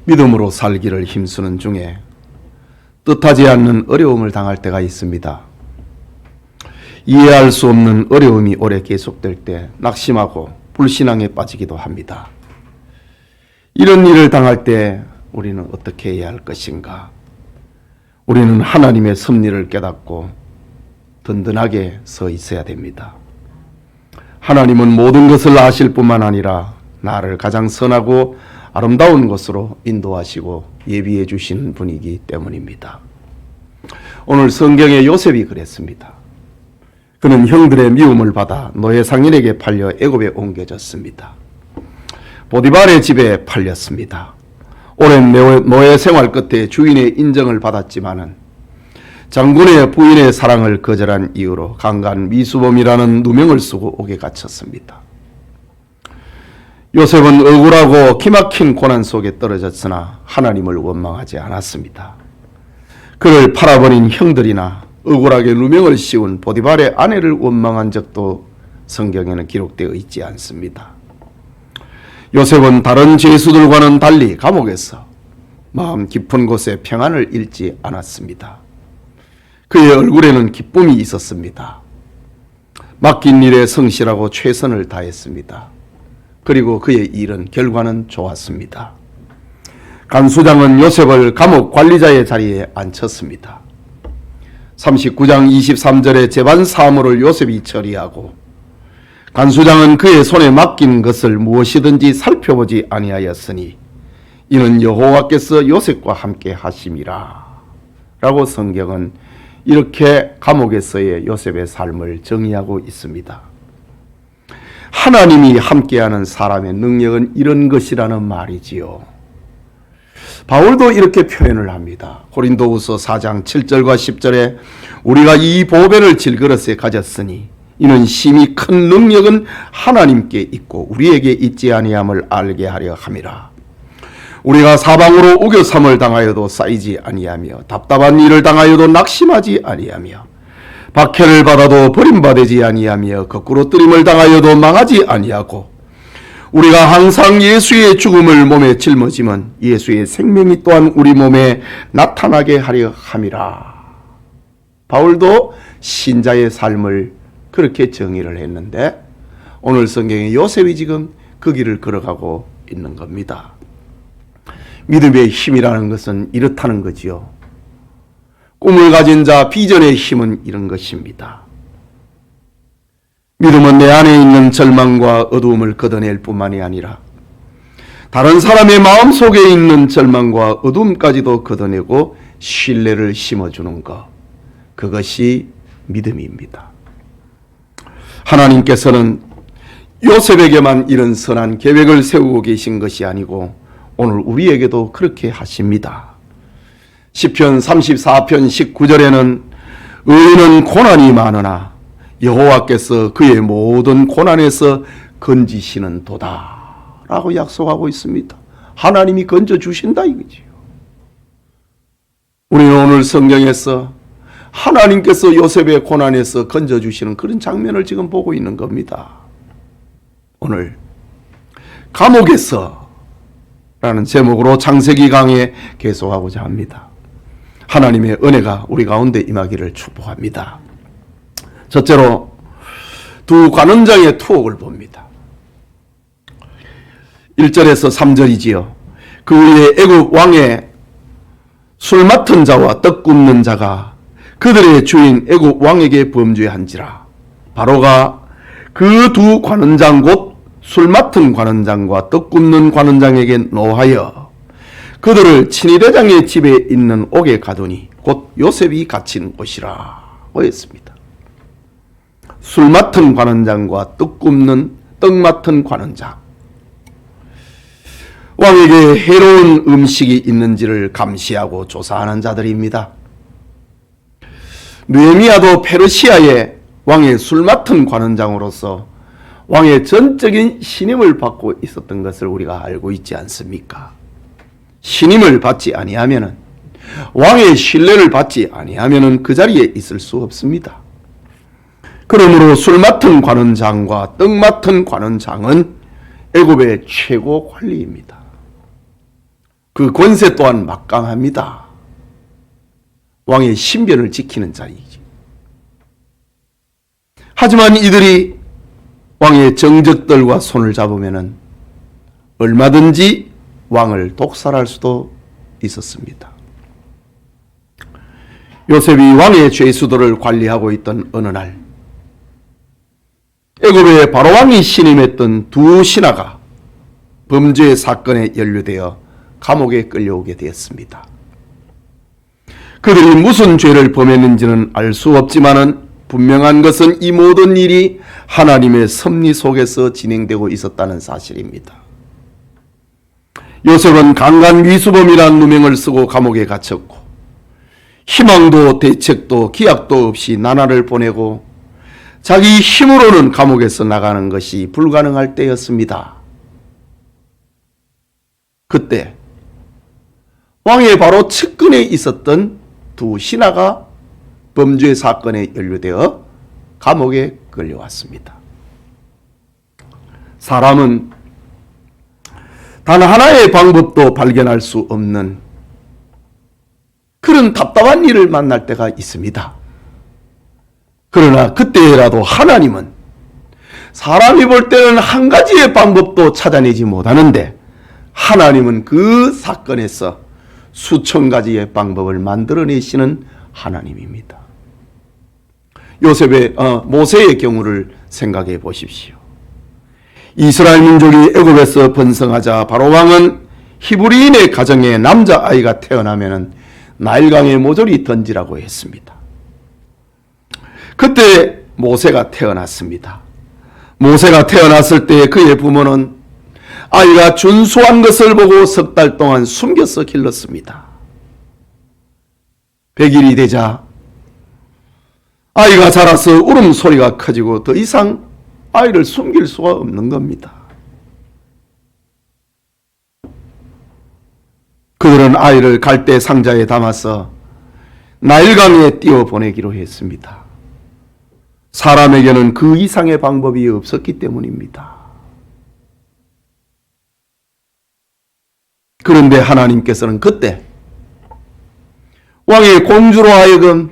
믿음으로 살기를 힘쓰는 중에 뜻하지 않는 어려움을 당할 때가 있습니다. 이해할 수 없는 어려움이 오래 계속될 때 낙심하고 불신앙에 빠지기도 합니다. 이런 일을 당할 때 우리는 어떻게 해야 할 것인가? 우리는 하나님의 섭리를 깨닫고 든든하게 서 있어야 됩니다. 하나님은 모든 것을 아실 뿐만 아니라 나를 가장 선하고 아름다운 것으로 인도하시고 예비해 주시는 분이기 때문입니다. 오늘 성경에 요셉이 그랬습니다. 그는 형들의 미움을 받아 노예 상인에게 팔려 애굽에 옮겨졌습니다. 보디발의 집에 팔렸습니다. 오랜 노예 생활 끝에 주인의 인정을 받았지만은 장군의 부인의 사랑을 거절한 이유로 강간 미수범이라는 누명을 쓰고 옥에 갇혔습니다. 요셉은 억울하고 기막힌 고난 속에 떨어졌으나 하나님을 원망하지 않았습니다. 그를 팔아버린 형들이나 억울하게 누명을 씌운 보디발의 아내를 원망한 적도 성경에는 기록되어 있지 않습니다. 요셉은 다른 죄수들과는 달리 감옥에서 마음 깊은 곳에 평안을 잃지 않았습니다. 그의 얼굴에는 기쁨이 있었습니다. 맡긴 일에 성실하고 최선을 다했습니다. 그리고 그의 일은 결과는 좋았습니다. 간수장은 요셉을 감옥 관리자의 자리에 앉혔습니다. 39장 23절에 재반 사무를 요셉이 처리하고 간수장은 그의 손에 맡긴 것을 무엇이든지 살펴보지 아니하였으니 이는 여호와께서 요셉과 함께 하심이라 라고 성경은 이렇게 감옥에서의 요셉의 삶을 정의하고 있습니다. 하나님이 함께하는 사람의 능력은 이런 것이라는 말이지요. 바울도 이렇게 표현을 합니다. 고린도후서 4장 7절과 10절에 우리가 이 보배를 질그릇에 가졌으니 이는 심히 큰 능력은 하나님께 있고 우리에게 있지 아니함을 알게 하려 함이라. 우리가 사방으로 우겨삼을 당하여도 쌓이지 아니하며 답답한 일을 당하여도 낙심하지 아니하며 박해를 받아도 버림받지 아니하며 거꾸로 뜨림을 당하여도 망하지 아니하고 우리가 항상 예수의 죽음을 몸에 짊어지면 예수의 생명이 또한 우리 몸에 나타나게 하려 함이라. 바울도 신자의 삶을 그렇게 정의를 했는데 오늘 성경에 요셉이 지금 그 길을 걸어가고 있는 겁니다. 믿음의 힘이라는 것은 이렇다는 거지요. 꿈을 가진 자 비전의 힘은 이런 것입니다. 믿음은 내 안에 있는 절망과 어두움을 걷어낼 뿐만이 아니라 다른 사람의 마음속에 있는 절망과 어두움까지도 걷어내고 신뢰를 심어주는 것, 그것이 믿음입니다. 하나님께서는 요셉에게만 이런 선한 계획을 세우고 계신 것이 아니고 오늘 우리에게도 그렇게 하십니다. 시편 34편 19절에는 의인은 고난이 많으나 여호와께서 그의 모든 고난에서 건지시는 도다 라고 약속하고 있습니다. 하나님이 건져주신다 이거지요. 우리는 오늘 성경에서 하나님께서 요셉의 고난에서 건져주시는 그런 장면을 지금 보고 있는 겁니다. 오늘 감옥에서 라는 제목으로 창세기 강해 계속하고자 합니다. 하나님의 은혜가 우리 가운데 임하기를 축복합니다. 첫째로 두 관원장의 투옥을 봅니다. 1절에서 3절이지요. 그 위에 애굽 왕의 술 맡은 자와 떡 굽는 자가 그들의 주인 애굽 왕에게 범죄한지라. 바로가 그 두 관원장 곧 술 맡은 관원장과 떡 굽는 관원장에게 노하여 그들을 친위대장의 집에 있는 옥에 가두니 곧 요셉이 갇힌 곳이라 하였습니다. 술 맡은 관원장과 떡 맡은 관원장, 왕에게 해로운 음식이 있는지를 감시하고 조사하는 자들입니다. 느헤미야도 페르시아의 왕의 술 맡은 관원장으로서 왕의 전적인 신임을 받고 있었던 것을 우리가 알고 있지 않습니까? 신임을 받지 아니하면은, 왕의 신뢰를 받지 아니하면은 그 자리에 있을 수 없습니다. 그러므로 술 맡은 관원장과 떡 맡은 관원장은 애굽의 최고 관리입니다. 그 권세 또한 막강합니다. 왕의 신변을 지키는 자리이지. 하지만 이들이 왕의 정적들과 손을 잡으면은 얼마든지 왕을 독살할 수도 있었습니다. 요셉이 왕의 죄수들을 관리하고 있던 어느 날, 애굽의 바로왕이 신임했던 두 신하가 범죄 사건에 연루되어 감옥에 끌려오게 되었습니다. 그들이 무슨 죄를 범했는지는 알 수 없지만은 분명한 것은 이 모든 일이 하나님의 섭리 속에서 진행되고 있었다는 사실입니다. 요셉은 강간위수범이라는 누명을 쓰고 감옥에 갇혔고 희망도 대책도 기약도 없이 나날을 보내고 자기 힘으로는 감옥에서 나가는 것이 불가능할 때였습니다. 그때 왕의 바로 측근에 있었던 두 신하가 범죄 사건에 연루되어 감옥에 끌려왔습니다. 사람은 단 하나의 방법도 발견할 수 없는 그런 답답한 일을 만날 때가 있습니다. 그러나 그때라도 하나님은 사람이 볼 때는 한 가지의 방법도 찾아내지 못하는데 하나님은 그 사건에서 수천 가지의 방법을 만들어내시는 하나님입니다. 모세의 경우를 생각해 보십시오. 이스라엘 민족이 애굽에서 번성하자 바로왕은 히브리인의 가정에 남자아이가 태어나면 나일강에 모조리 던지라고 했습니다. 그때 모세가 태어났습니다. 모세가 태어났을 때 그의 부모는 아이가 준수한 것을 보고 석 달 동안 숨겨서 길렀습니다. 100일이 되자 아이가 자라서 울음소리가 커지고 더 이상 아이를 숨길 수가 없는 겁니다. 그들은 아이를 갈대 상자에 담아서 나일강에 띄워보내기로 했습니다. 사람에게는 그 이상의 방법이 없었기 때문입니다. 그런데 하나님께서는 그때 왕의 공주로 하여금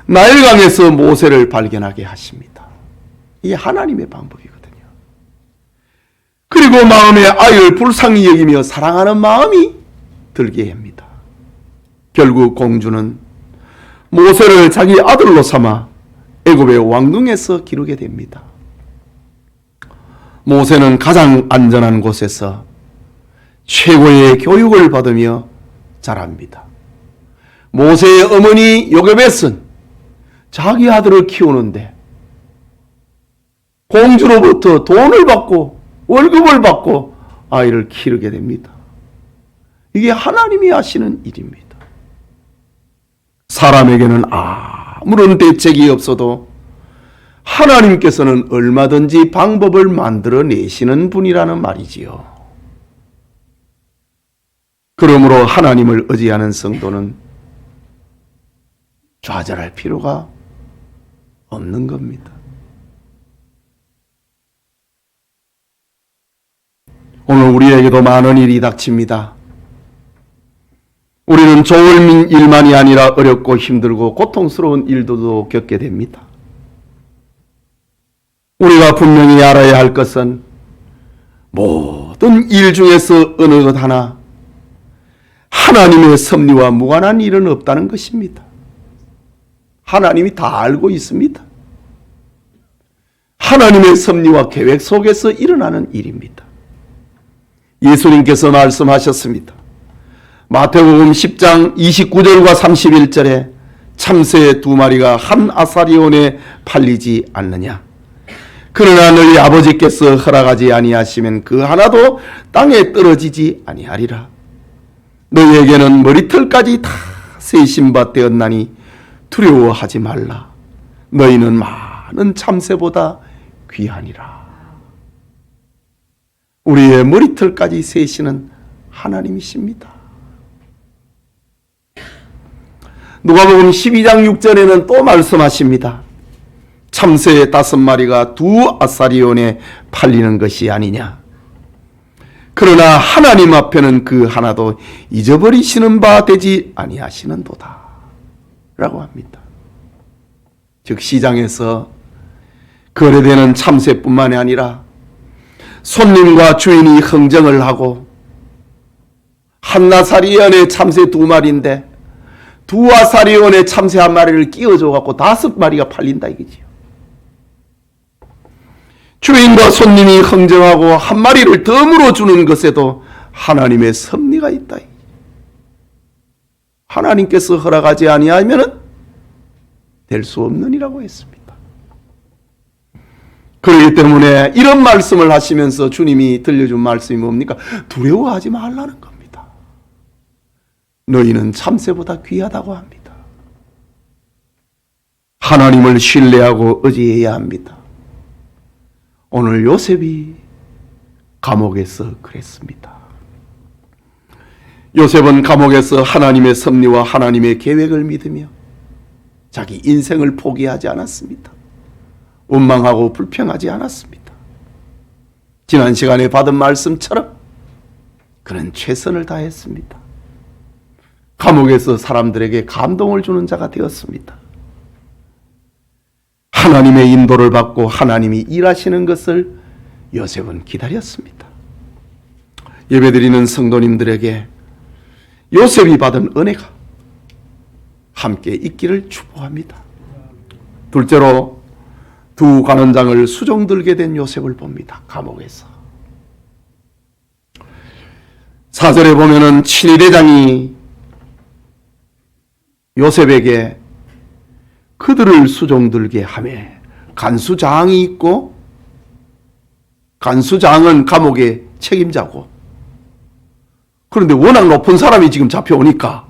나일강에서 모세를 발견하게 하십니다. 이게 하나님의 방법이거든요. 그리고 마음에 아이를 불쌍히 여기며 사랑하는 마음이 들게 합니다. 결국 공주는 모세를 자기 아들로 삼아 애굽의 왕궁에서 기르게 됩니다. 모세는 가장 안전한 곳에서 최고의 교육을 받으며 자랍니다. 모세의 어머니 요게벳은 자기 아들을 키우는데 공주로부터 돈을 받고 월급을 받고 아이를 기르게 됩니다. 이게 하나님이 하시는 일입니다. 사람에게는 아무런 대책이 없어도 하나님께서는 얼마든지 방법을 만들어내시는 분이라는 말이지요. 그러므로 하나님을 의지하는 성도는 좌절할 필요가 없는 겁니다. 오늘 우리에게도 많은 일이 닥칩니다. 우리는 좋은 일만이 아니라 어렵고 힘들고 고통스러운 일도 겪게 됩니다. 우리가 분명히 알아야 할 것은 모든 일 중에서 어느 것 하나 하나님의 섭리와 무관한 일은 없다는 것입니다. 하나님이 다 알고 있습니다. 하나님의 섭리와 계획 속에서 일어나는 일입니다. 예수님께서 말씀하셨습니다. 마태복음 10장 29절과 31절에 참새 2마리가 한 아사리온에 팔리지 않느냐. 그러나 너희 아버지께서 허락하지 아니하시면 그 하나도 땅에 떨어지지 아니하리라. 너희에게는 머리털까지 다 세신 바 되었나니 두려워하지 말라. 너희는 많은 참새보다 귀하니라. 우리의 머리털까지 세시는 하나님이십니다. 누가복음 12장 6절에는 또 말씀하십니다. 참새 5마리가 2 아사리온에 팔리는 것이 아니냐. 그러나 하나님 앞에는 그 하나도 잊어버리시는 바 되지 아니하시는도다 라고 합니다. 즉 시장에서 거래되는 참새뿐만이 아니라 손님과 주인이 흥정을 하고 한나사리원에 참새 2마리인데 2아사리원에 참새 1마리를 끼워줘 갖고 5마리가 팔린다 이거지요. 주인과 손님이 흥정하고 1마리를 더 물어주는 것에도 하나님의 섭리가 있다. 하나님께서 허락하지 아니하면 될 수 없느니라고 했습니다. 그렇기 때문에 이런 말씀을 하시면서 주님이 들려준 말씀이 뭡니까? 두려워하지 말라는 겁니다. 너희는 참새보다 귀하다고 합니다. 하나님을 신뢰하고 의지해야 합니다. 오늘 요셉이 감옥에서 그랬습니다. 요셉은 감옥에서 하나님의 섭리와 하나님의 계획을 믿으며 자기 인생을 포기하지 않았습니다. 원망하고 불평하지 않았습니다. 지난 시간에 받은 말씀처럼 그는 최선을 다했습니다. 감옥에서 사람들에게 감동을 주는 자가 되었습니다. 하나님의 인도를 받고 하나님이 일하시는 것을 요셉은 기다렸습니다. 예배드리는 성도님들에게 요셉이 받은 은혜가 함께 있기를 축복합니다. 둘째로 2 관원장을 수종들게 된 요셉을 봅니다. 감옥에서. 4절에 보면은 친위대장이 요셉에게 그들을 수종들게 하매 간수장이 있고 간수장은 감옥의 책임자고 그런데 워낙 높은 사람이 지금 잡혀오니까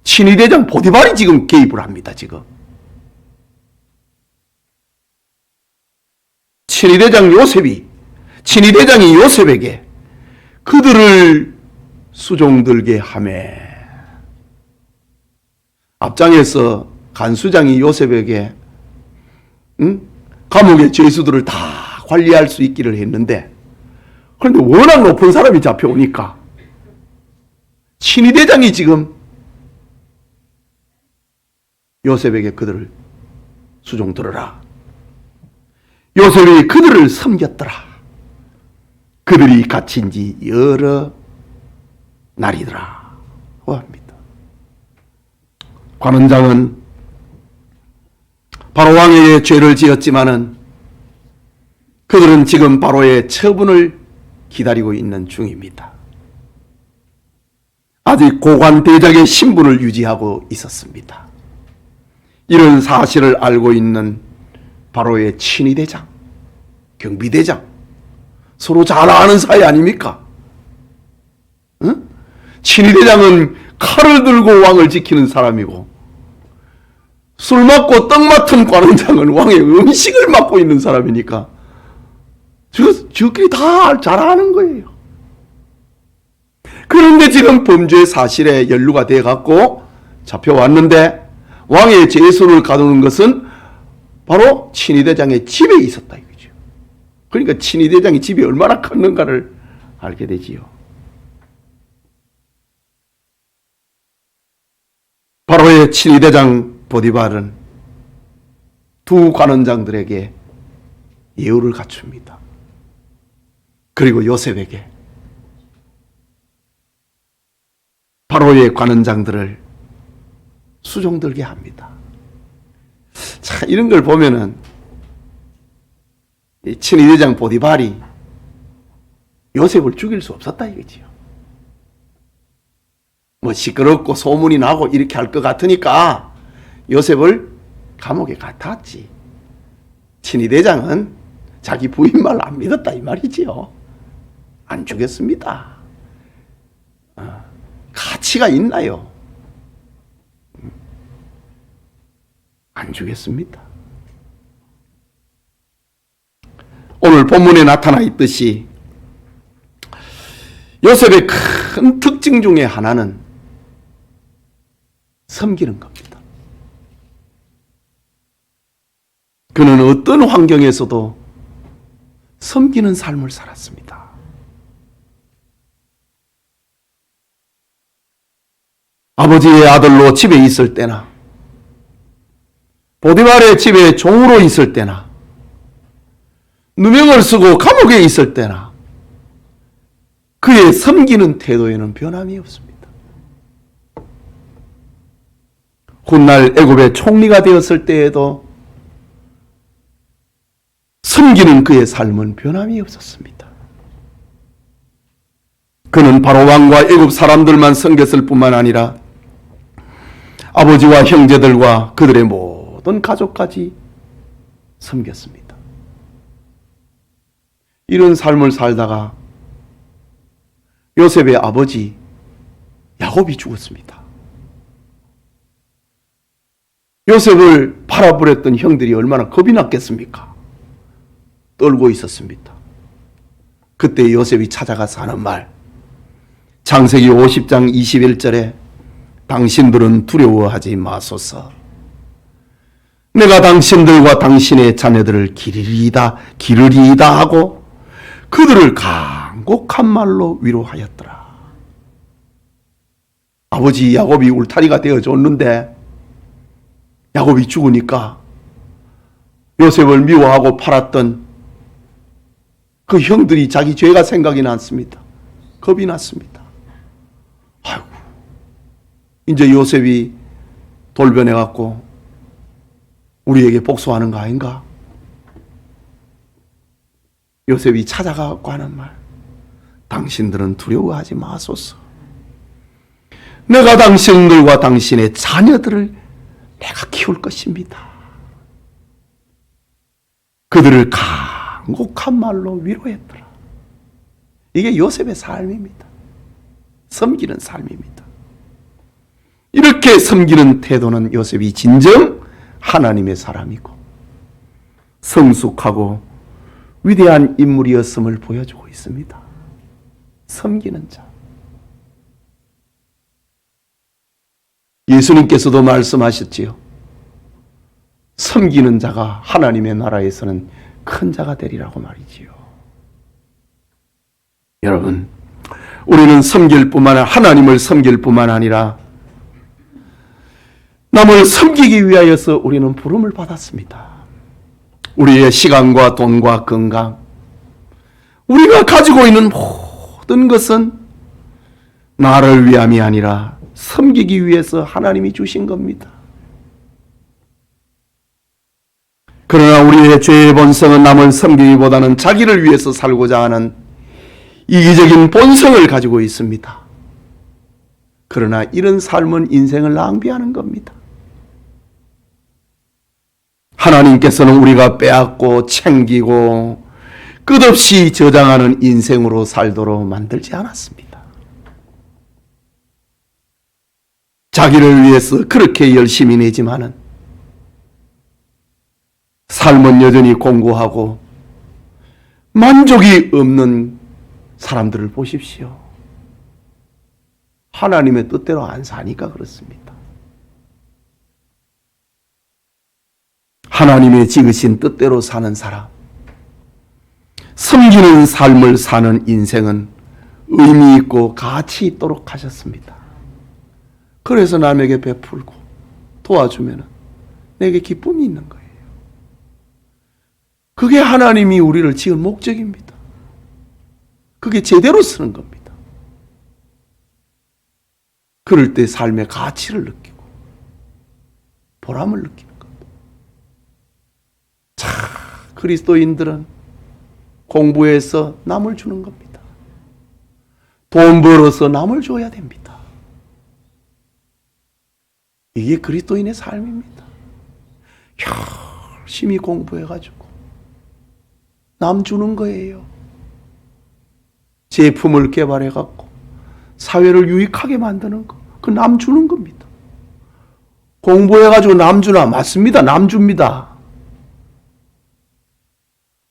친위대장 보디발이 지금 개입을 합니다. 지금 친위대장이 요셉에게 그들을 수종들게 하매 앞장에서 간수장이 요셉에게 감옥의 죄수들을 다 관리할 수 있기를 했는데 그런데 워낙 높은 사람이 잡혀오니까 친위대장이 지금 요셉에게 그들을 수종들어라. 요셉이 그들을 섬겼더라. 그들이 갇힌 지 여러 날이더라 고 합니다. 관원장은 바로 왕에게 죄를 지었지만은 그들은 지금 바로의 처분을 기다리고 있는 중입니다. 아직 고관대장의 신분을 유지하고 있었습니다. 이런 사실을 알고 있는 바로의 친위대장, 경비대장, 서로 잘 아는 사이 아닙니까? 응? 친위대장은 칼을 들고 왕을 지키는 사람이고 술 먹고 떡 맡은 관원장은 왕의 음식을 맡고 있는 사람이니까 저끼리 다 잘 아는 거예요. 그런데 지금 범죄 사실에 연루가 돼갖고 잡혀왔는데 왕의 제수를 가두는 것은 바로 친위대장의 집에 있었다 이거죠. 그러니까 친위대장의 집이 얼마나 컸는가를 알게 되지요. 바로의 친위대장 보디발은 2 관원장들에게 예우를 갖춥니다. 그리고 요셉에게 바로의 관원장들을 수종들게 합니다. 자, 이런 걸 보면은 친위대장 보디발이 요셉을 죽일 수 없었다 이거지요. 뭐 시끄럽고 소문이 나고 이렇게 할 것 같으니까 요셉을 감옥에 갖다왔지. 친위대장은 자기 부인 말 안 믿었다 이 말이지요. 안 죽였습니다. 가치가 있나요? 안 죽였습니다. 오늘 본문에 나타나 있듯이 요셉의 큰 특징 중에 하나는 섬기는 겁니다. 그는 어떤 환경에서도 섬기는 삶을 살았습니다. 아버지의 아들로 집에 있을 때나 보디발의 집에 종으로 있을 때나 누명을 쓰고 감옥에 있을 때나 그의 섬기는 태도에는 변함이 없습니다. 훗날 애굽의 총리가 되었을 때에도 섬기는 그의 삶은 변함이 없었습니다. 그는 바로 왕과 애굽 사람들만 섬겼을 뿐만 아니라 아버지와 형제들과 그들의 모든 가족까지 섬겼습니다. 이런 삶을 살다가 요셉의 아버지 야곱이 죽었습니다. 요셉을 팔아버렸던 형들이 얼마나 겁이 났겠습니까? 떨고 있었습니다. 그때 요셉이 찾아가서 하는 말, 창세기 50장 21절에 당신들은 두려워하지 마소서. 내가 당신들과 당신의 자녀들을 기르리이다 하고 그들을 간곡한 말로 위로하였더라. 아버지 야곱이 울타리가 되어줬는데 야곱이 죽으니까 요셉을 미워하고 팔았던 그 형들이 자기 죄가 생각이 났습니다. 겁이 났습니다. 아이고, 이제 요셉이 돌변해갖고 우리에게 복수하는 거 아닌가? 요셉이 찾아가고 하는 말, 당신들은 두려워하지 마소서. 내가 당신들과 당신의 자녀들을 내가 키울 것입니다. 그들을 간곡한 말로 위로했더라. 이게 요셉의 삶입니다. 섬기는 삶입니다. 이렇게 섬기는 태도는 요셉이 진정 하나님의 사람이고 성숙하고 위대한 인물이었음을 보여주고 있습니다. 섬기는 자. 예수님께서도 말씀하셨지요. 섬기는 자가 하나님의 나라에서는 큰 자가 되리라고 말이지요. 여러분, 우리는 섬길 뿐만 아니라 하나님을 섬길 뿐만 아니라 남을 섬기기 위하여서 우리는 부름을 받았습니다. 우리의 시간과 돈과 건강, 우리가 가지고 있는 모든 것은 나를 위함이 아니라 섬기기 위해서 하나님이 주신 겁니다. 그러나 우리의 죄의 본성은 남을 섬기기보다는 자기를 위해서 살고자 하는 이기적인 본성을 가지고 있습니다. 그러나 이런 삶은 인생을 낭비하는 겁니다. 하나님께서는 우리가 빼앗고 챙기고 끝없이 저장하는 인생으로 살도록 만들지 않았습니다. 자기를 위해서 그렇게 열심히 내지만은 삶은 여전히 공고하고 만족이 없는 사람들을 보십시오. 하나님의 뜻대로 안 사니까 그렇습니다. 하나님의 지으신 뜻대로 사는 사람, 섬기는 삶을 사는 인생은 의미 있고 가치 있도록 하셨습니다. 그래서 남에게 베풀고 도와주면 내게 기쁨이 있는 거예요. 그게 하나님이 우리를 지은 목적입니다. 그게 제대로 쓰는 겁니다. 그럴 때 삶의 가치를 느끼고 보람을 느끼는 겁니다. 자, 그리스도인들은 공부해서 남을 주는 겁니다. 돈 벌어서 남을 줘야 됩니다. 이게 그리스도인의 삶입니다. 열심히 공부해가지고 남 주는 거예요. 제품을 개발해갖고 사회를 유익하게 만드는 거, 그 남 주는 겁니다. 공부해가지고 남 주나? 맞습니다. 남 줍니다.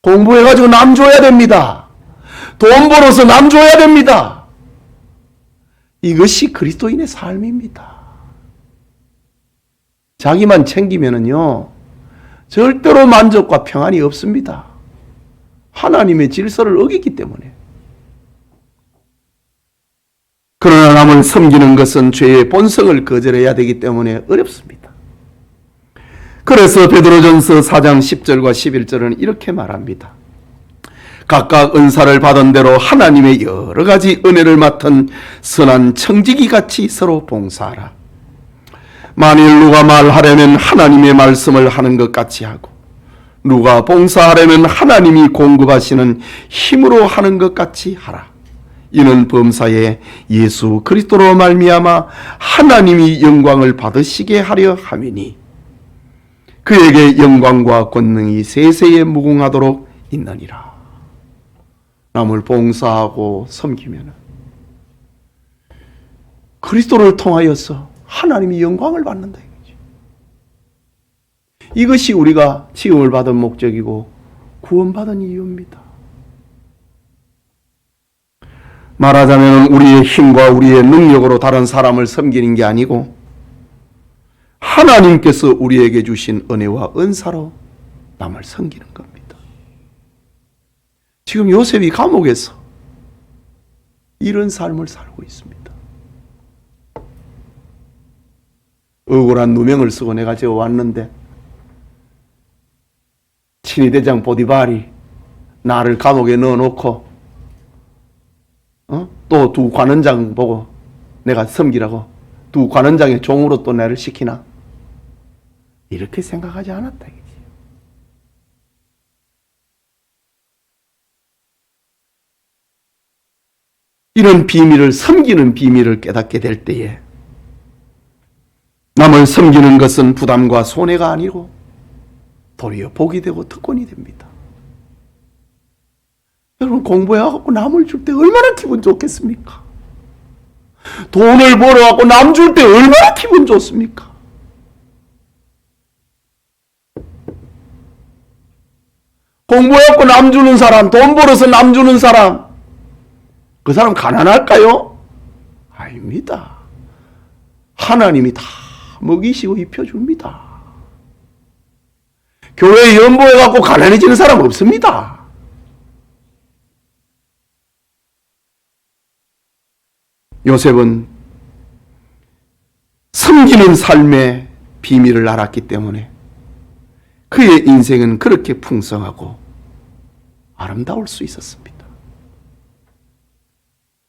공부해가지고 남 줘야 됩니다. 돈 벌어서 남 줘야 됩니다. 이것이 그리스도인의 삶입니다. 자기만 챙기면은요, 절대로 만족과 평안이 없습니다. 하나님의 질서를 어기기 때문에. 그러나 남을 섬기는 것은 죄의 본성을 거절해야 되기 때문에 어렵습니다. 그래서 베드로전서 4장 10절과 11절은 이렇게 말합니다. 각각 은사를 받은 대로 하나님의 여러 가지 은혜를 맡은 선한 청지기 같이 서로 봉사하라. 만일 누가 말하려면 하나님의 말씀을 하는 것 같이 하고 누가 봉사하려면 하나님이 공급하시는 힘으로 하는 것 같이 하라. 이는 범사에 예수 그리스도로 말미암아 하나님이 영광을 받으시게 하려 함이니 그에게 영광과 권능이 세세에 무궁하도록 있느니라. 남을 봉사하고 섬기면 그리스도를 통하여서 하나님이 영광을 받는다 이거지. 이것이 우리가 지음을 받은 목적이고 구원받은 이유입니다. 말하자면 우리의 힘과 우리의 능력으로 다른 사람을 섬기는 게 아니고 하나님께서 우리에게 주신 은혜와 은사로 남을 섬기는 겁니다. 지금 요셉이 감옥에서 이런 삶을 살고 있습니다. 억울한 누명을 쓰고 내가 저 왔는데 친위대장 보디발이 나를 감옥에 넣어놓고 또 두 관원장 보고 내가 섬기라고 두 관원장의 종으로 또 나를 시키나? 이렇게 생각하지 않았다 이거지. 이런 비밀을, 섬기는 비밀을 깨닫게 될 때에 남을 섬기는 것은 부담과 손해가 아니고 도리어 복이 되고 특권이 됩니다. 여러분, 공부해갖고 남을 줄 때 얼마나 기분 좋겠습니까? 돈을 벌어갖고 남 줄 때 얼마나 기분 좋습니까? 공부해갖고 남 주는 사람, 돈 벌어서 남 주는 사람, 그 사람 가난할까요? 아닙니다. 하나님이 다 먹이시고 입혀줍니다. 교회에 연보해갖고 가난해지는 사람 없습니다. 요셉은 섬기는 삶의 비밀을 알았기 때문에 그의 인생은 그렇게 풍성하고 아름다울 수 있었습니다.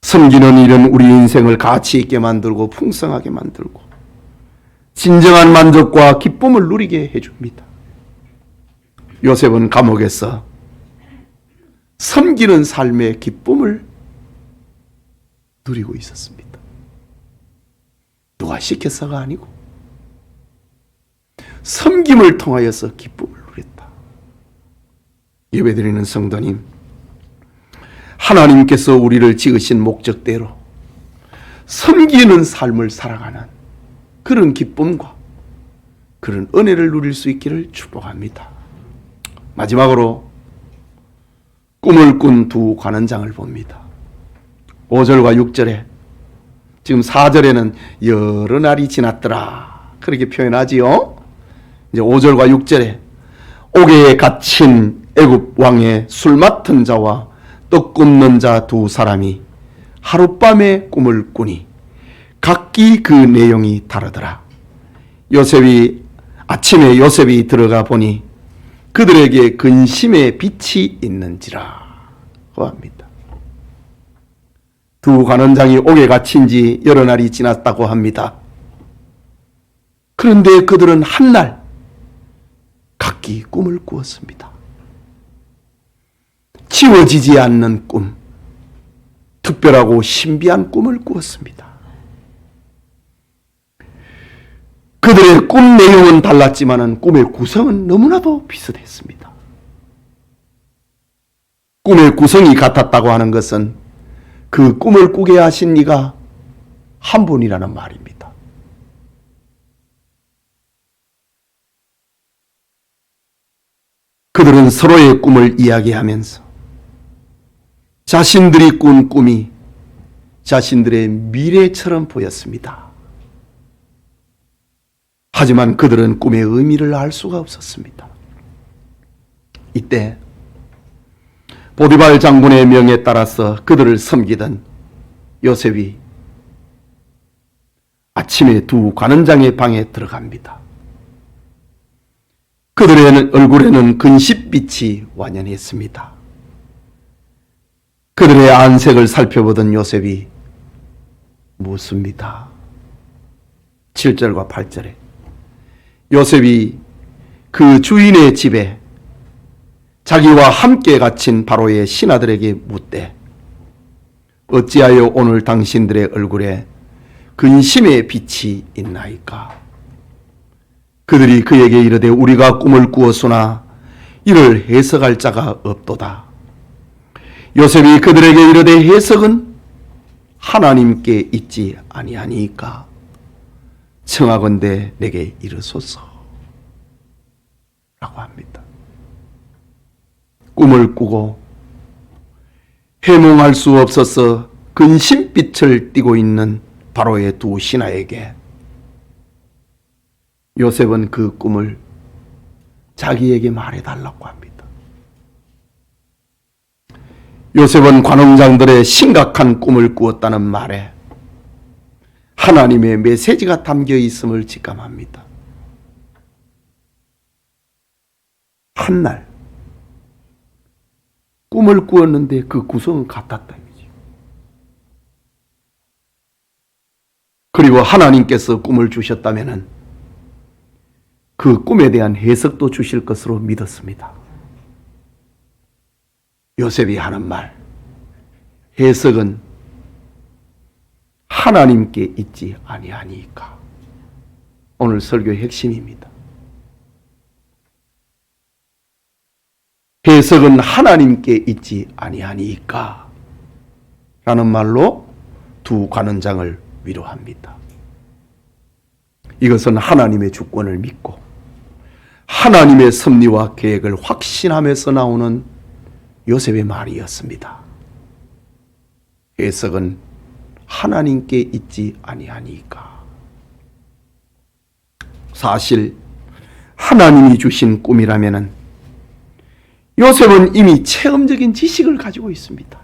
섬기는 일은 우리 인생을 가치 있게 만들고 풍성하게 만들고 진정한 만족과 기쁨을 누리게 해줍니다. 요셉은 감옥에서 섬기는 삶의 기쁨을 누리고 있었습니다. 누가 시켜서가 아니고 섬김을 통하여서 기쁨을 누렸다. 예배드리는 성도님, 하나님께서 우리를 지으신 목적대로 섬기는 삶을 살아가는 그런 기쁨과 그런 은혜를 누릴 수 있기를 축복합니다. 마지막으로 꿈을 꾼 두 관원장을 봅니다. 5절과 6절에, 지금 4절에는 여러 날이 지났더라 그렇게 표현하지요. 이제 5절과 6절에 옥에 갇힌 애굽 왕의 술 맡은 자와 떡 굽는 자 두 사람이 하룻밤에 꿈을 꾸니 각기 그 내용이 다르더라. 아침에 요셉이 들어가 보니 그들에게 근심의 빛이 있는지라 고 합니다. 두 관원장이 옥에 갇힌 지 여러 날이 지났다고 합니다. 그런데 그들은 한날 각기 꿈을 꾸었습니다. 지워지지 않는 꿈, 특별하고 신비한 꿈을 꾸었습니다. 그들의 꿈 내용은 달랐지만 꿈의 구성은 너무나도 비슷했습니다. 꿈의 구성이 같았다고 하는 것은 그 꿈을 꾸게 하신 이가 한 분이라는 말입니다. 그들은 서로의 꿈을 이야기하면서 자신들이 꾼 꿈이 자신들의 미래처럼 보였습니다. 하지만 그들은 꿈의 의미를 알 수가 없었습니다. 이때 보디발 장군의 명에 따라서 그들을 섬기던 요셉이 아침에 두 관원장의 방에 들어갑니다. 그들의 얼굴에는 근심빛이 완연했습니다. 그들의 안색을 살펴보던 요셉이 묻습니다. 7절과 8절에 요셉이 그 주인의 집에 자기와 함께 갇힌 바로의 신하들에게 묻되 어찌하여 오늘 당신들의 얼굴에 근심의 빛이 있나이까? 그들이 그에게 이르되 우리가 꿈을 꾸었으나 이를 해석할 자가 없도다. 요셉이 그들에게 이르되 해석은 하나님께 있지 아니하니까 청하건대 내게 이르소서 라고 합니다. 꿈을 꾸고 해몽할 수 없어서 근심빛을 띠고 있는 바로의 두 신하에게 요셉은 그 꿈을 자기에게 말해달라고 합니다. 요셉은 관원장들의 심각한 꿈을 꾸었다는 말에 하나님의 메시지가 담겨 있음을 직감합니다. 한날 꿈을 꾸었는데 그 구성은 같았다. 그리고 하나님께서 꿈을 주셨다면 그 꿈에 대한 해석도 주실 것으로 믿었습니다. 요셉이 하는 말, 해석은 하나님께 있지 아니하니까. 오늘 설교의 핵심입니다. 해석은 하나님께 있지 아니하니까 라는 말로 두 관원장을 위로합니다. 이것은 하나님의 주권을 믿고 하나님의 섭리와 계획을 확신하면서 나오는 요셉의 말이었습니다. 해석은 하나님께 있지 아니하니까. 사실 하나님이 주신 꿈이라면 요셉은 이미 체험적인 지식을 가지고 있습니다.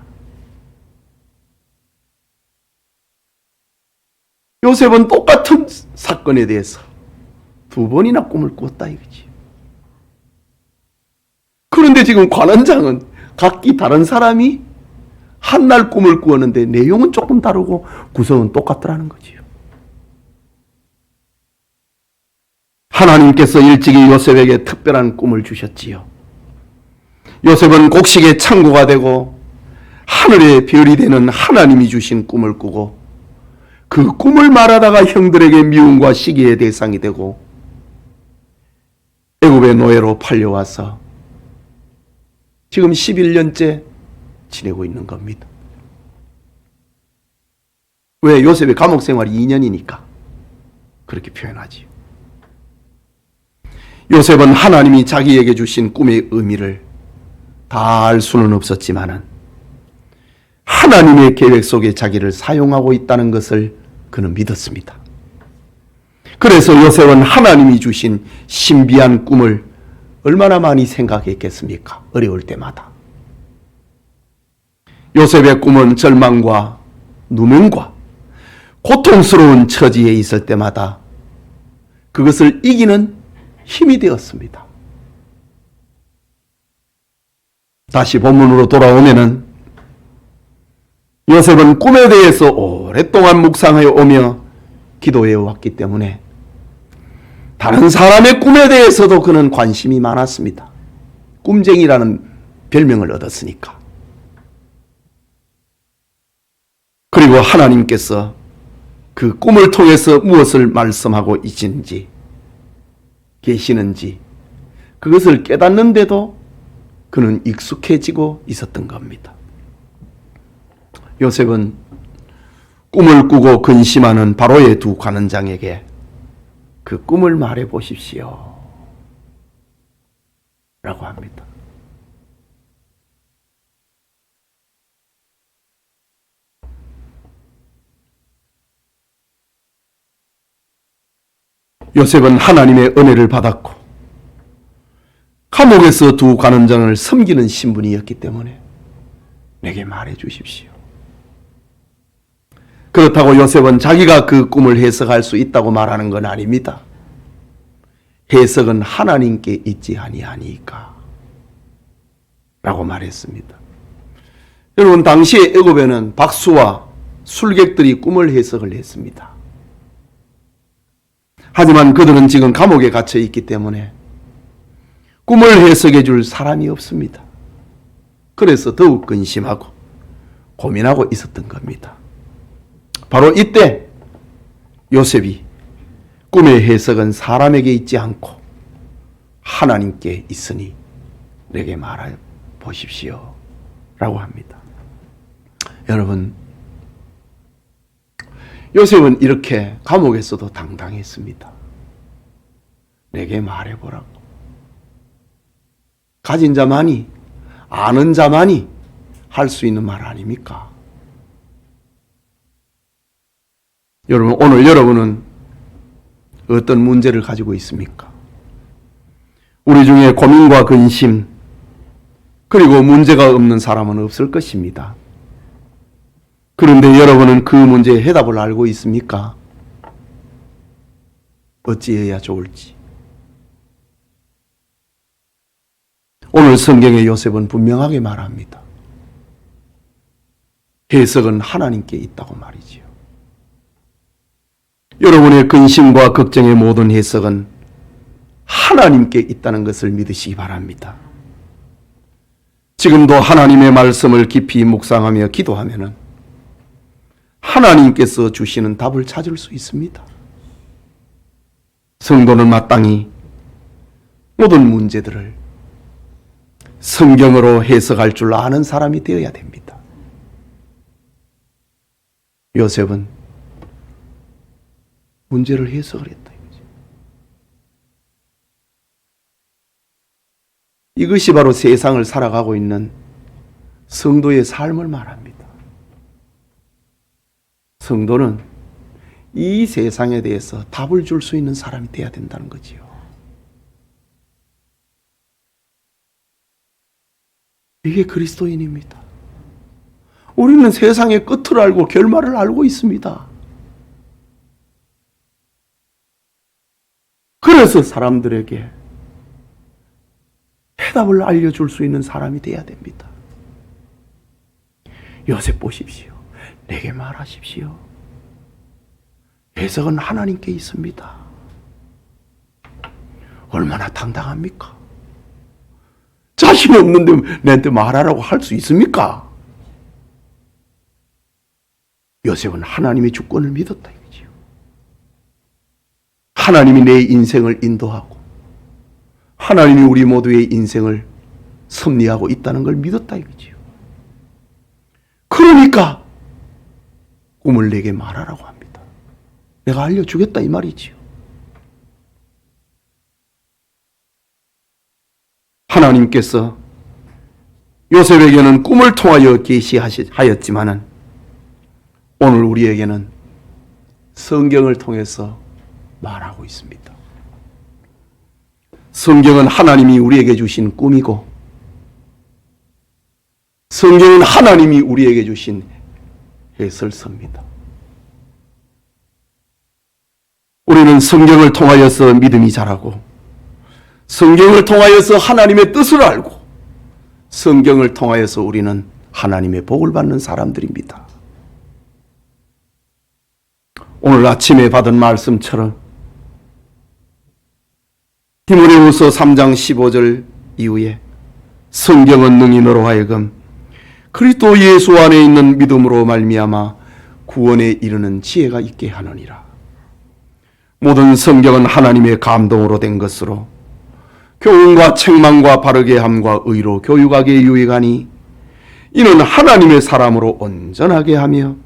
요셉은 똑같은 사건에 대해서 두 번이나 꿈을 꾸었다 이거지. 그런데 지금 관원장은 각기 다른 사람이 한날 꿈을 꾸었는데 내용은 조금 다르고 구성은 똑같더라는 거지요. 하나님께서 일찍이 요셉에게 특별한 꿈을 주셨지요. 요셉은 곡식의 창고가 되고 하늘의 별이 되는 하나님이 주신 꿈을 꾸고 그 꿈을 말하다가 형들에게 미움과 시기의 대상이 되고 애굽의 노예로 팔려와서 지금 11년째 지내고 있는 겁니다. 왜? 요셉의 감옥 생활이 2년이니까 그렇게 표현하지요. 요셉은 하나님이 자기에게 주신 꿈의 의미를 다 알 수는 없었지만은 하나님의 계획 속에 자기를 사용하고 있다는 것을 그는 믿었습니다. 그래서 요셉은 하나님이 주신 신비한 꿈을 얼마나 많이 생각했겠습니까? 어려울 때마다. 요셉의 꿈은 절망과 누명과 고통스러운 처지에 있을 때마다 그것을 이기는 힘이 되었습니다. 다시 본문으로 돌아오면은 요셉은 꿈에 대해서 오랫동안 묵상하여 오며 기도해 왔기 때문에 다른 사람의 꿈에 대해서도 그는 관심이 많았습니다. 꿈쟁이라는 별명을 얻었으니까. 그리고 하나님께서 그 꿈을 통해서 무엇을 말씀하고 계시는지 그것을 깨닫는데도 그는 익숙해지고 있었던 겁니다. 요셉은 꿈을 꾸고 근심하는 바로의 두 관원장에게 그 꿈을 말해 보십시오 라고 합니다. 요셉은 하나님의 은혜를 받았고 감옥에서 두 관원장을 섬기는 신분이었기 때문에 내게 말해 주십시오. 그렇다고 요셉은 자기가 그 꿈을 해석할 수 있다고 말하는 건 아닙니다. 해석은 하나님께 있지 아니하니까 라고 말했습니다. 여러분, 당시에 애굽에는 박수와 술객들이 꿈을 해석을 했습니다. 하지만 그들은 지금 감옥에 갇혀 있기 때문에 꿈을 해석해 줄 사람이 없습니다. 그래서 더욱 근심하고 고민하고 있었던 겁니다. 바로 이때 요셉이 꿈의 해석은 사람에게 있지 않고 하나님께 있으니 내게 말해 보십시오 라고 합니다. 여러분, 요셉은 이렇게 감옥에서도 당당했습니다. 내게 말해보라고. 가진 자만이, 아는 자만이 할 수 있는 말 아닙니까? 여러분, 오늘 여러분은 어떤 문제를 가지고 있습니까? 우리 중에 고민과 근심, 그리고 문제가 없는 사람은 없을 것입니다. 그런데 여러분은 그 문제의 해답을 알고 있습니까? 어찌해야 좋을지. 오늘 성경의 요셉은 분명하게 말합니다. 해석은 하나님께 있다고 말이지요. 여러분의 근심과 걱정의 모든 해석은 하나님께 있다는 것을 믿으시기 바랍니다. 지금도 하나님의 말씀을 깊이 묵상하며 기도하면은 하나님께서 주시는 답을 찾을 수 있습니다. 성도는 마땅히 모든 문제들을 성경으로 해석할 줄 아는 사람이 되어야 됩니다. 요셉은 문제를 해석을 했다. 이것이 바로 세상을 살아가고 있는 성도의 삶을 말합니다. 성도는 이 세상에 대해서 답을 줄 수 있는 사람이 되어야 된다는 거지요. 이게 그리스도인입니다. 우리는 세상의 끝을 알고 결말을 알고 있습니다. 그래서 사람들에게 해답을 알려줄 수 있는 사람이 되어야 됩니다. 요셉 보십시오. 내게 말하십시오. 해석은 하나님께 있습니다. 얼마나 당당합니까? 자신 없는데 내한테 말하라고 할 수 있습니까? 요셉은 하나님의 주권을 믿었다 이거지요. 하나님이 내 인생을 인도하고 하나님이 우리 모두의 인생을 섭리하고 있다는 걸 믿었다 이거지요. 그러니까 꿈을 내게 말하라고 합니다. 내가 알려주겠다 이 말이지요. 하나님께서 요셉에게는 꿈을 통하여 계시하였지만은 오늘 우리에게는 성경을 통해서 말하고 있습니다. 성경은 하나님이 우리에게 주신 꿈이고 성경은 하나님이 우리에게 주신 해설서입니다. 우리는 성경을 통하여서 믿음이 자라고 성경을 통하여서 하나님의 뜻을 알고 성경을 통하여서 우리는 하나님의 복을 받는 사람들입니다. 오늘 아침에 받은 말씀처럼 디모데후서 3장 15절 이후에 성경은 능히 너로 하여금 그리스도 예수 안에 있는 믿음으로 말미암아 구원에 이르는 지혜가 있게 하느니라. 모든 성경은 하나님의 감동으로 된 것으로 교훈과 책망과 바르게 함과 의로 교육하기에 유익하니 이는 하나님의 사람으로 온전하게 하며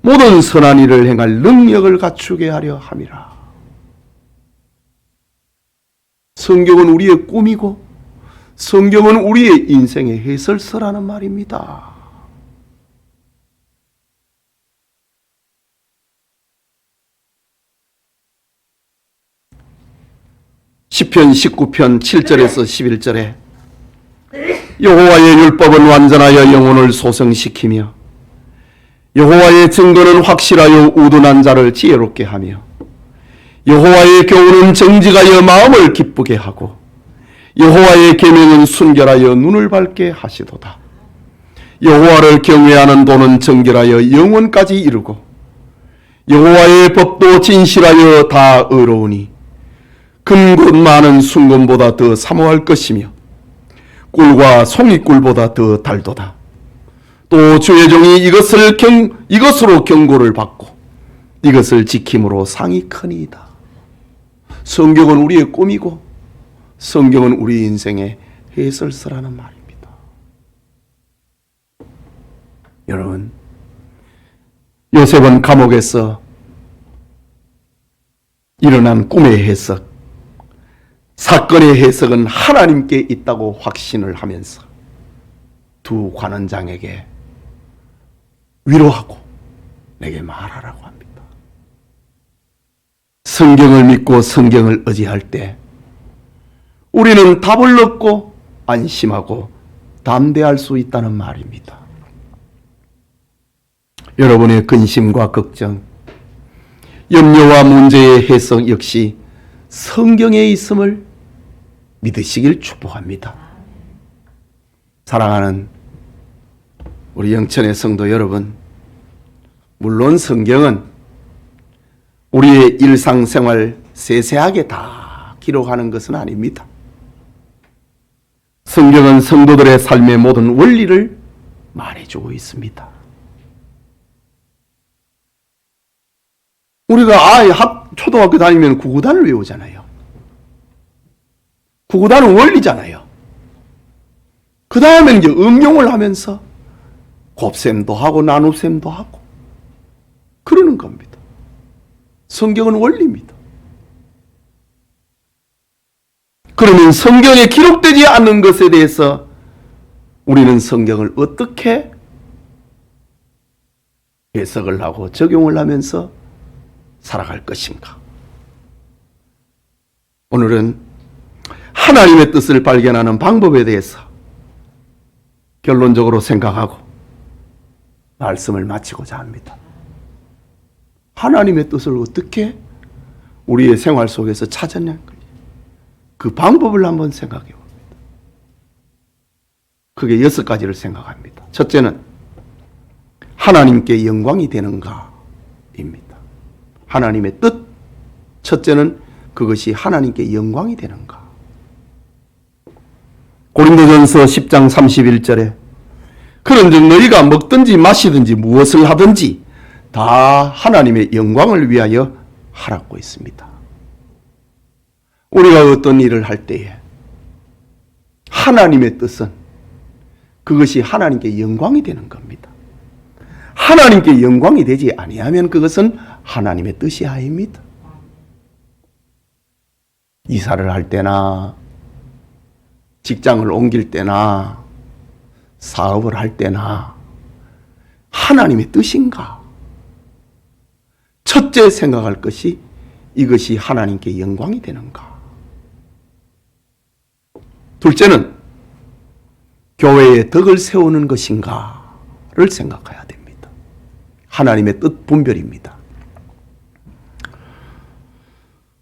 모든 선한 일을 행할 능력을 갖추게 하려 함이라. 성경은 우리의 꿈이고 성경은 우리의 인생의 해설서라는 말입니다. 시편 19편 7절에서 11절에 여호와의 율법은 완전하여 영혼을 소성시키며 여호와의 증거는 확실하여 우둔한 자를 지혜롭게 하며 여호와의 교훈은 정직하여 마음을 기쁘게 하고 여호와의 계명은 순결하여 눈을 밝게 하시도다. 여호와를 경외하는 도는 정결하여 영원까지 이르고 여호와의 법도 진실하여 다 의로우니 금곧 많은 순금보다 더 사모할 것이며 꿀과 송이꿀보다 더 달도다. 또 주의 종이 이것으로 경고를 받고 이것을 지킴으로 상이 크니이다. 성경은 우리의 꿈이고 성경은 우리 인생의 해설서라는 말입니다. 여러분, 요셉은 감옥에서 일어난 꿈의 해석, 사건의 해석은 하나님께 있다고 확신을 하면서 두 관원장에게 위로하고 내게 말하라고 합니다. 성경을 믿고 성경을 의지할 때 우리는 답을 얻고 안심하고 담대할 수 있다는 말입니다. 여러분의 근심과 걱정, 염려와 문제의 해석 역시 성경에 있음을 믿으시길 축복합니다. 사랑하는 우리 영천의 성도 여러분, 물론 성경은 우리의 일상생활 세세하게 다 기록하는 것은 아닙니다. 성경은 성도들의 삶의 모든 원리를 말해주고 있습니다. 우리가 초등학교 다니면 구구단을 외우잖아요. 구구단은 원리잖아요. 그 다음에 이제 응용을 하면서 곱셈도 하고 나눗셈도 하고 그러는 겁니다. 성경은 원리입니다. 그러면 성경에 기록되지 않는 것에 대해서 우리는 성경을 어떻게 해석을 하고 적용을 하면서 살아갈 것인가? 오늘은 하나님의 뜻을 발견하는 방법에 대해서 결론적으로 생각하고 말씀을 마치고자 합니다. 하나님의 뜻을 어떻게 우리의 생활 속에서 찾았냐? 그 방법을 한번 생각해 봅니다. 크게 6가지를 생각합니다. 첫째는 하나님께 영광이 되는가입니다. 하나님의 뜻, 첫째는 그것이 하나님께 영광이 되는가. 고린도전서 10장 31절에 그런즉 너희가 먹든지 마시든지 무엇을 하든지 다 하나님의 영광을 위하여 하라고 했습니다. 우리가 어떤 일을 할 때에 하나님의 뜻은 그것이 하나님께 영광이 되는 겁니다. 하나님께 영광이 되지 아니하면 그것은 하나님의 뜻이 아닙니다. 이사를 할 때나 직장을 옮길 때나 사업을 할 때나 하나님의 뜻인가? 첫째 생각할 것이 이것이 하나님께 영광이 되는가? 둘째는 교회의 덕을 세우는 것인가를 생각해야 됩니다. 하나님의 뜻 분별입니다.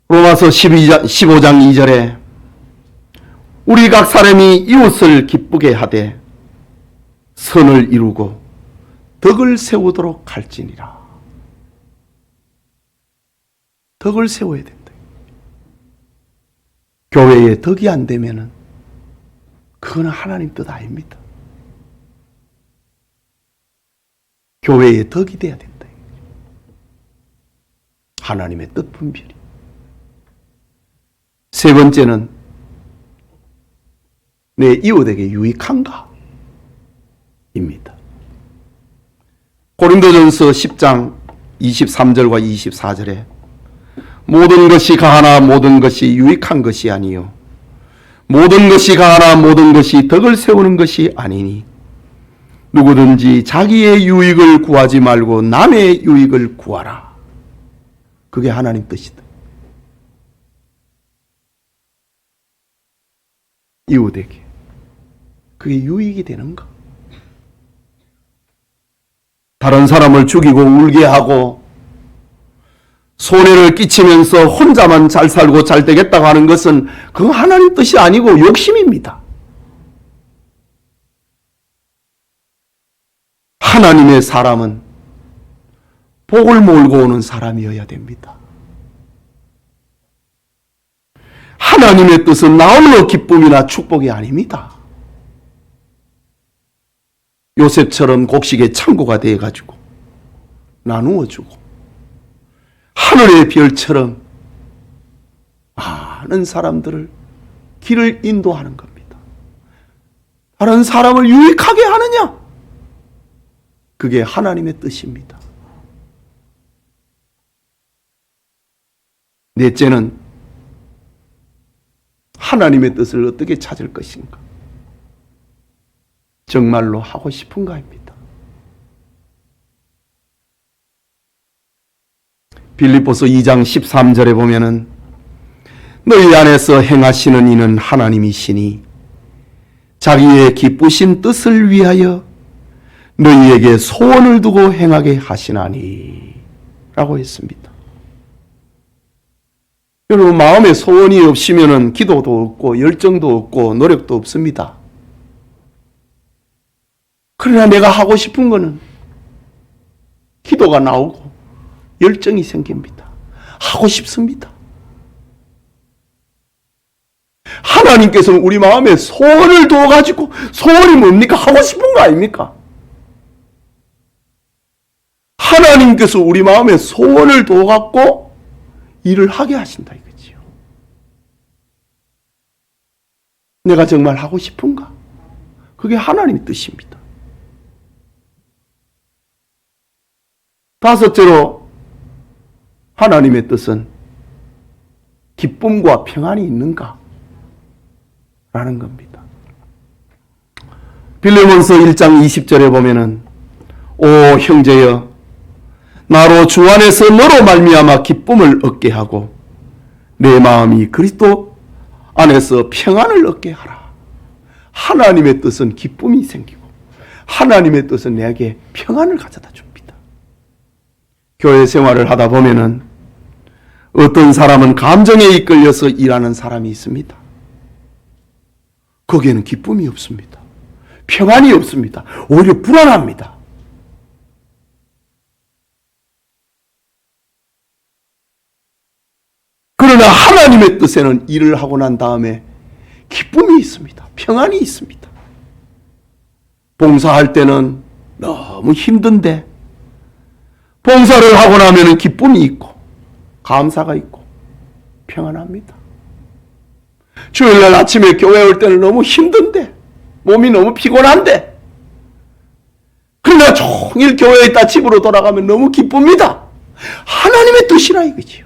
로마서 15장 2절에 우리 각 사람이 이웃을 기쁘게 하되 선을 이루고 덕을 세우도록 할지니라. 덕을 세워야 된다. 교회에 덕이 안 되면은 그거는 하나님 뜻 아닙니다. 교회에 덕이 돼야 된다. 하나님의 뜻 분별이. 세 번째는 내 이웃에게 유익한가? 입니다. 고린도전서 10장 23절과 24절에 모든 것이 가하나 모든 것이 유익한 것이 아니요 모든 것이 가하나 모든 것이 덕을 세우는 것이 아니니 누구든지 자기의 유익을 구하지 말고 남의 유익을 구하라. 그게 하나님 뜻이다. 이웃에게 그게 유익이 되는가? 다른 사람을 죽이고 울게 하고 손해를 끼치면서 혼자만 잘 살고 잘 되겠다고 하는 것은 그 하나님 뜻이 아니고 욕심입니다. 하나님의 사람은 복을 몰고 오는 사람이어야 됩니다. 하나님의 뜻은 나 홀로 기쁨이나 축복이 아닙니다. 요셉처럼 곡식의 창고가 되어가지고 나누어주고 하늘의 별처럼 많은 사람들을 길을 인도하는 겁니다. 다른 사람을 유익하게 하느냐? 그게 하나님의 뜻입니다. 넷째는 하나님의 뜻을 어떻게 찾을 것인가? 정말로 하고 싶은가입니다. 빌립보서 2장 13절에 보면은 너희 안에서 행하시는 이는 하나님이시니 자기의 기쁘신 뜻을 위하여 너희에게 소원을 두고 행하게 하시나니 라고 했습니다. 여러분, 마음에 소원이 없으면 기도도 없고 열정도 없고 노력도 없습니다. 그러나 내가 하고 싶은 거는 기도가 나오고 열정이 생깁니다. 하고 싶습니다. 하나님께서는 우리 마음에 소원을 둬가지고, 소원이 뭡니까? 하고 싶은 거 아닙니까? 하나님께서 우리 마음에 소원을 둬갖고 일을 하게 하신다 이거지요. 내가 정말 하고 싶은가? 그게 하나님의 뜻입니다. 다섯째로 하나님의 뜻은 기쁨과 평안이 있는가? 라는 겁니다. 빌레몬서 1장 20절에 보면은 오 형제여 나로 주 안에서 너로 말미암아 기쁨을 얻게 하고 내 마음이 그리스도 안에서 평안을 얻게 하라. 하나님의 뜻은 기쁨이 생기고 하나님의 뜻은 내게 평안을 가져다 줍니다. 교회 생활을 하다 보면은 어떤 사람은 감정에 이끌려서 일하는 사람이 있습니다. 거기에는 기쁨이 없습니다. 평안이 없습니다. 오히려 불안합니다. 그러나 하나님의 뜻에는 일을 하고 난 다음에 기쁨이 있습니다. 평안이 있습니다. 봉사할 때는 너무 힘든데 봉사를 하고 나면 기쁨이 있고 감사가 있고 평안합니다. 주일날 아침에 교회 올 때는 너무 힘든데 몸이 너무 피곤한데 그러나 종일 교회에 있다 집으로 돌아가면 너무 기쁩니다. 하나님의 뜻이라 이거지요.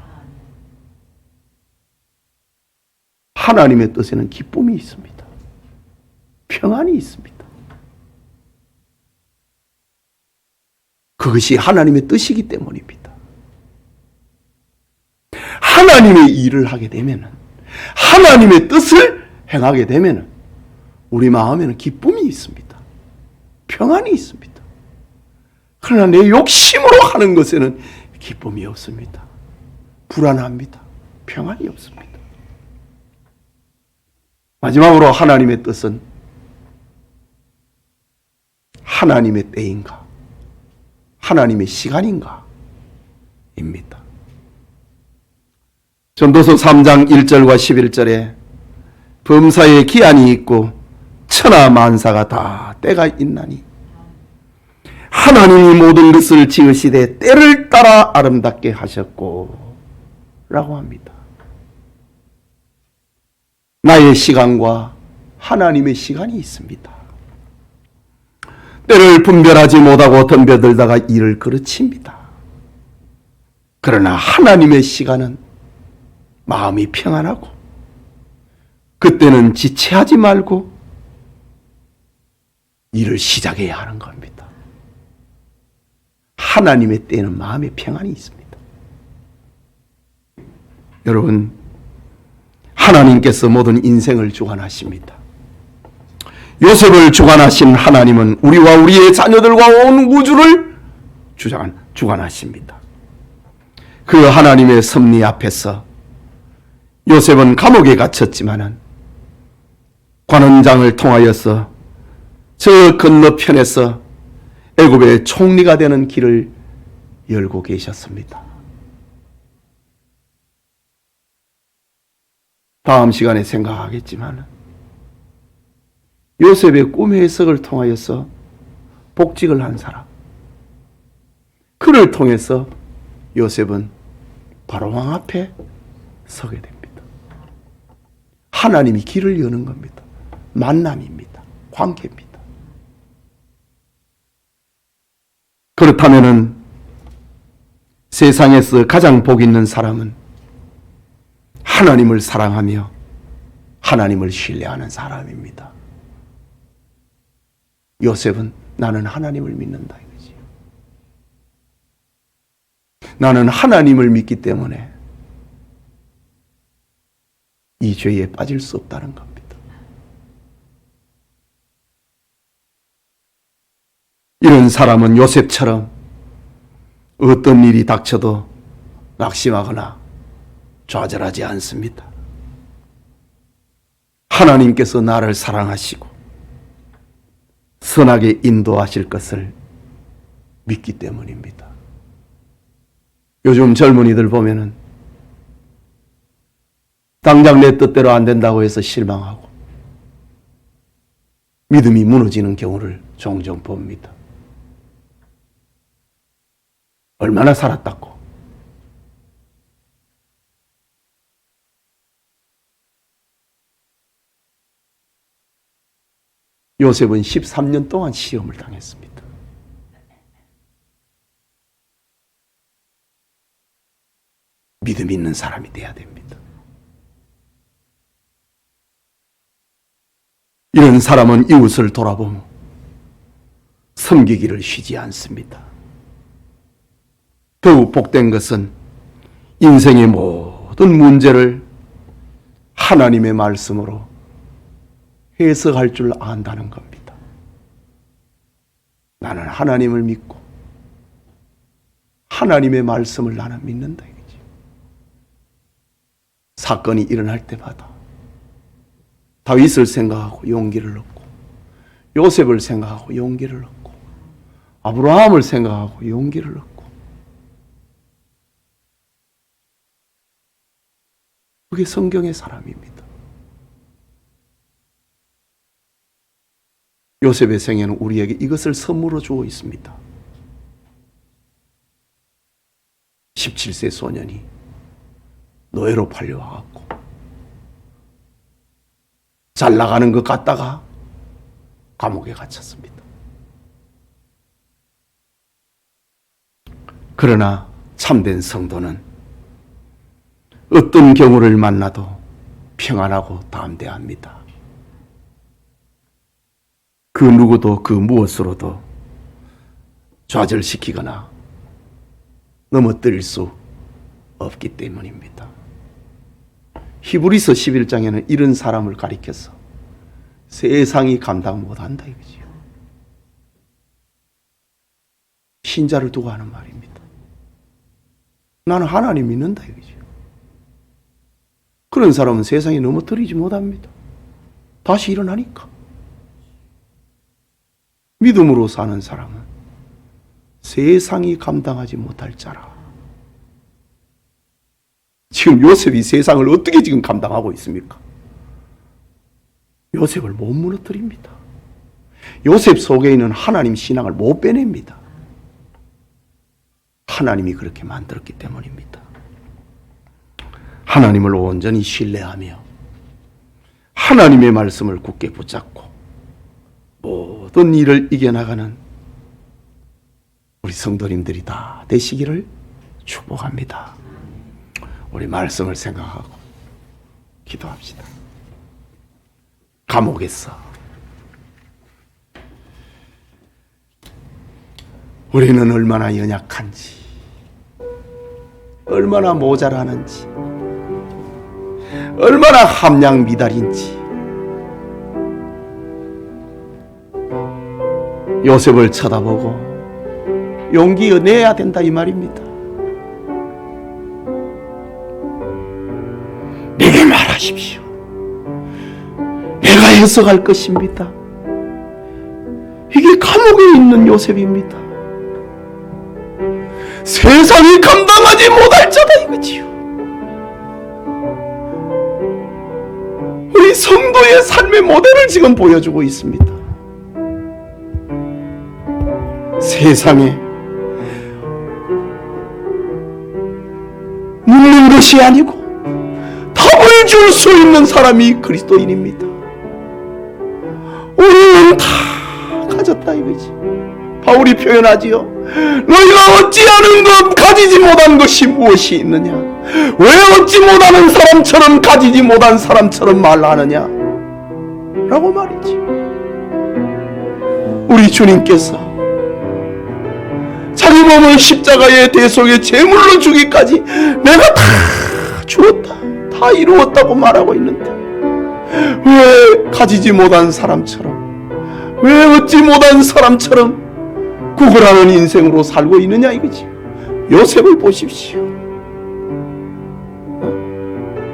하나님의 뜻에는 기쁨이 있습니다. 평안이 있습니다. 그것이 하나님의 뜻이기 때문입니다. 하나님의 일을 하게 되면은 하나님의 뜻을 행하게 되면은 우리 마음에는 기쁨이 있습니다. 평안이 있습니다. 그러나 내 욕심으로 하는 것에는 기쁨이 없습니다. 불안합니다. 평안이 없습니다. 마지막으로 하나님의 뜻은 하나님의 때인가 하나님의 시간인가 입니다. 전도서 3장 1절과 11절에 범사에 기한이 있고 천하 만사가 다 때가 있나니 하나님이 모든 것을 지으시되 때를 따라 아름답게 하셨고 라고 합니다. 나의 시간과 하나님의 시간이 있습니다. 때를 분별하지 못하고 덤벼들다가 일을 그르칩니다. 그러나 하나님의 시간은 마음이 평안하고 그때는 지체하지 말고 일을 시작해야 하는 겁니다. 하나님의 때에는 마음의 평안이 있습니다. 여러분, 하나님께서 모든 인생을 주관하십니다. 요셉을 주관하신 하나님은 우리와 우리의 자녀들과 온 우주를 주관하십니다. 그 하나님의 섭리 앞에서 요셉은 감옥에 갇혔지만은 관원장을 통하여서 저 건너편에서 애굽의 총리가 되는 길을 열고 계셨습니다. 다음 시간에 생각하겠지만 요셉의 꿈의 해석을 통하여서 복직을 한 사람, 그를 통해서 요셉은 바로왕 앞에 서게 됩니다. 하나님이 길을 여는 겁니다. 만남입니다. 관계입니다. 그렇다면은 세상에서 가장 복 있는 사람은 하나님을 사랑하며 하나님을 신뢰하는 사람입니다. 요셉은 나는 하나님을 믿는다 이거지. 나는 하나님을 믿기 때문에 이 죄에 빠질 수 없다는 겁니다. 이런 사람은 요셉처럼 어떤 일이 닥쳐도 낙심하거나 좌절하지 않습니다. 하나님께서 나를 사랑하시고 선하게 인도하실 것을 믿기 때문입니다. 요즘 젊은이들 보면은 당장 내 뜻대로 안 된다고 해서 실망하고 믿음이 무너지는 경우를 종종 봅니다. 얼마나 살았다고. 요셉은 13년 동안 시험을 당했습니다. 믿음 있는 사람이 돼야 됩니다. 이런 사람은 이웃을 돌아보며 섬기기를 쉬지 않습니다. 더욱 복된 것은 인생의 모든 문제를 하나님의 말씀으로 해석할 줄 안다는 겁니다. 나는 하나님을 믿고 하나님의 말씀을 나는 믿는다 이거지. 사건이 일어날 때마다 다윗을 생각하고 용기를 얻고 요셉을 생각하고 용기를 얻고 아브라함을 생각하고 용기를 얻고 그게 성경의 사람입니다. 요셉의 생애는 우리에게 이것을 선물로 주어 있습니다. 17세 소년이 노예로 팔려와갖고 잘 나가는 것 같다가 감옥에 갇혔습니다. 그러나 참된 성도는 어떤 경우를 만나도 평안하고 담대합니다. 그 누구도 그 무엇으로도 좌절시키거나 넘어뜨릴 수 없기 때문입니다. 히브리서 11장에는 이런 사람을 가리켜서 세상이 감당 못한다 이거지요. 신자를 두고 하는 말입니다. 나는 하나님 믿는다 이거지요. 그런 사람은 세상이 넘어뜨리지 못합니다. 다시 일어나니까. 믿음으로 사는 사람은 세상이 감당하지 못할 자라. 지금 요셉이 세상을 어떻게 지금 감당하고 있습니까? 요셉을 못 무너뜨립니다. 요셉 속에 있는 하나님 신앙을 못 빼냅니다. 하나님이 그렇게 만들었기 때문입니다. 하나님을 온전히 신뢰하며 하나님의 말씀을 굳게 붙잡고 모든 일을 이겨나가는 우리 성도님들이 다 되시기를 축복합니다. 우리 말씀을 생각하고 기도합시다. 감옥에서 우리는 얼마나 연약한지, 얼마나 모자라는지, 얼마나 함량 미달인지 요셉을 쳐다보고 용기 내야 된다 이 말입니다. 내게 말하십시오. 내가 해석할 것입니다. 이게 감옥에 있는 요셉입니다. 세상이 감당하지 못할 자다 이거지요. 우리 성도의 삶의 모델을 지금 보여주고 있습니다. 세상에 묻는 것이 아니고 답을 줄 수 있는 사람이 그리스도인입니다. 우리는 다 가졌다 이거지. 바울이 표현하지요. 너희가 어찌하는 것 가지지 못한 것이 무엇이 있느냐? 왜 얻지 못하는 사람처럼 가지지 못한 사람처럼 말하느냐? 라고 말이지. 우리 주님께서 자기 몸을 십자가의 대속의 제물로 주기까지 내가 다 주었다, 다 이루었다고 말하고 있는데 왜 가지지 못한 사람처럼, 왜 얻지 못한 사람처럼 구걸하는 인생으로 살고 있느냐 이거지. 요셉을 보십시오.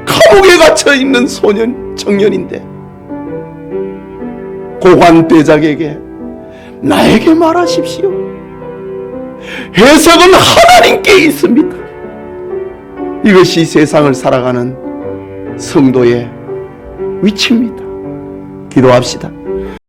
감옥에 갇혀 있는 소년, 청년인데 고관 대작에게 나에게 말하십시오. 해석은 하나님께 있습니다. 이것이 세상을 살아가는 성도의 위치입니다. 기도합시다.